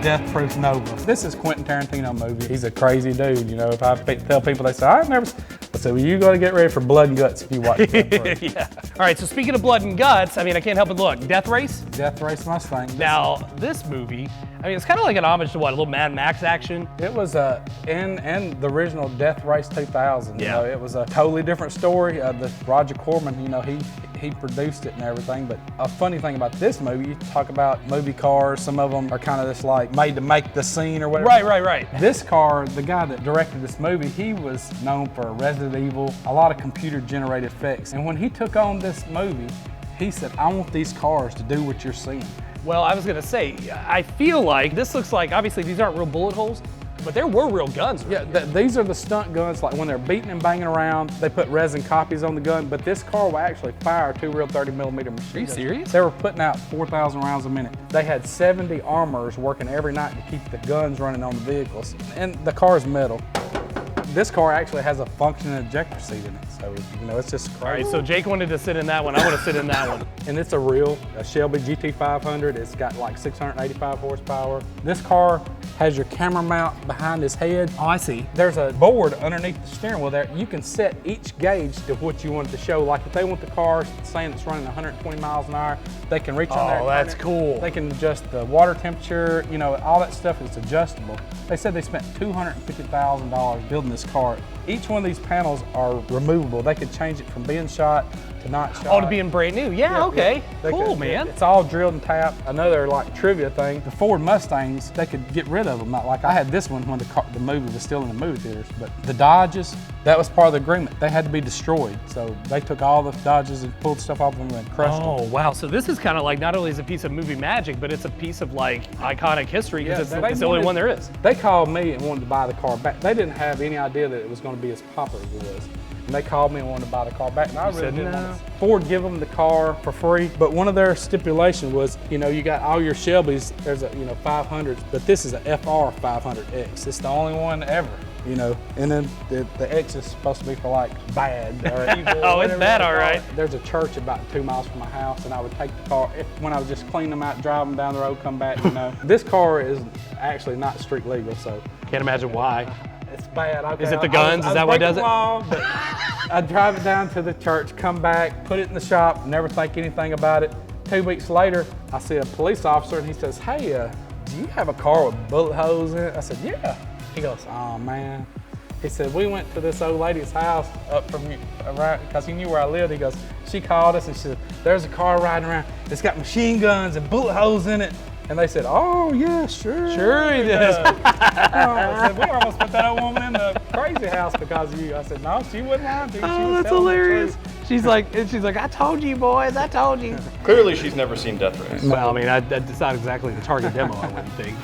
Death Proof Nova. This is Quentin Tarantino movie. He's a crazy dude. You know, if I tell people, they say, I've never, I say, well, you got to get ready for blood and guts if you watch Death Proof. Yeah. All right, so speaking of blood and guts, I mean, I can't help but look. Death Race? Death Race Mustang. Now, this movie, I mean, it's kind of like an homage to what, a little Mad Max action? It was in the original Death Race 2000. Yeah. You know, it was a totally different story. The Roger Corman, you know, he produced it and everything. But a funny thing about this movie, you talk about movie cars. Some of them are kind of just like made to make the scene or whatever. Right. This car, the guy that directed this movie, he was known for Resident Evil, a lot of computer-generated effects. And when he took on this movie, he said, I want these cars to do what you're seeing. Well, I was gonna say, I feel like this looks like, obviously these aren't real bullet holes, but there were real guns. Yeah, these are the stunt guns, like when they're beating and banging around, they put resin copies on the gun, but this car will actually fire 2 real 30mm machine guns. Are you serious? They were putting out 4,000 rounds a minute. They had 70 armors working every night to keep the guns running on the vehicles. And the car's metal. This car actually has a functioning ejector seat in it, so you know, it's just crazy. All right, so Jake wanted to sit in that one, I want to sit in that one. And it's a Shelby GT500. It's got like 685 horsepower. This car has your camera mount behind his head. Oh, I see. There's a board underneath the steering wheel there. You can set each gauge to what you want it to show. Like if they want the car saying it's running 120 miles an hour, they can reach on there. Oh, that's cool. They can adjust the water temperature, you know, all that stuff is adjustable. They said they spent $250,000 building this car. Each one of these panels are removable. They could change it from being shot to not shot. Oh, to being brand new. Yeah, okay. They Cool, could, man. It's all drilled and tapped. Another like trivia thing, the Ford Mustangs, they could get rid of them. Not like I had this one when the movie was still in the movie theaters, but the Dodges, that was part of the agreement. They had to be destroyed. So they took all the Dodges and pulled stuff off them and crushed them. Oh, wow. So this is kind of like, not only is it a piece of movie magic, but it's a piece of like iconic history because it's the only one there is. They called me and wanted to buy the car back. They didn't have any idea that it was going to be as popular as it was. And they called me and wanted to buy the car back, and I really didn't want it. Ford give them the car for free, but one of their stipulations was, you know, you got all your Shelbys, there's a, you know, 500s, but this is a FR 500X. It's the only one ever, you know, and then the X is supposed to be for like bad or evil. Oh, it's bad, all right. There's a church about 2 miles from my house, and I would take the car, when I would just clean them out, drive them down the road, come back, you know. This car is actually not street legal, so. Can't imagine why. It's bad. Okay, is it the guns? Is that what does it? I'd drive it down to the church, come back, put it in the shop, never think anything about it. 2 weeks later, I see a police officer and he says, hey, do you have a car with bullet holes in it? I said, yeah. He goes, oh man. He said, we went to this old lady's house up from around, because he knew where I lived. He goes, she called us and she said, there's a car riding around. It's got machine guns and bullet holes in it. And they said, oh, yeah, sure. Sure he does. I said, we almost put that old woman in the crazy house because of you. I said, no, she wouldn't lie to you. Oh, that's hilarious. She's like, I told you, boys, I told you. Clearly, she's never seen Death Race. Well, I mean, that's not exactly the target demo, I wouldn't think.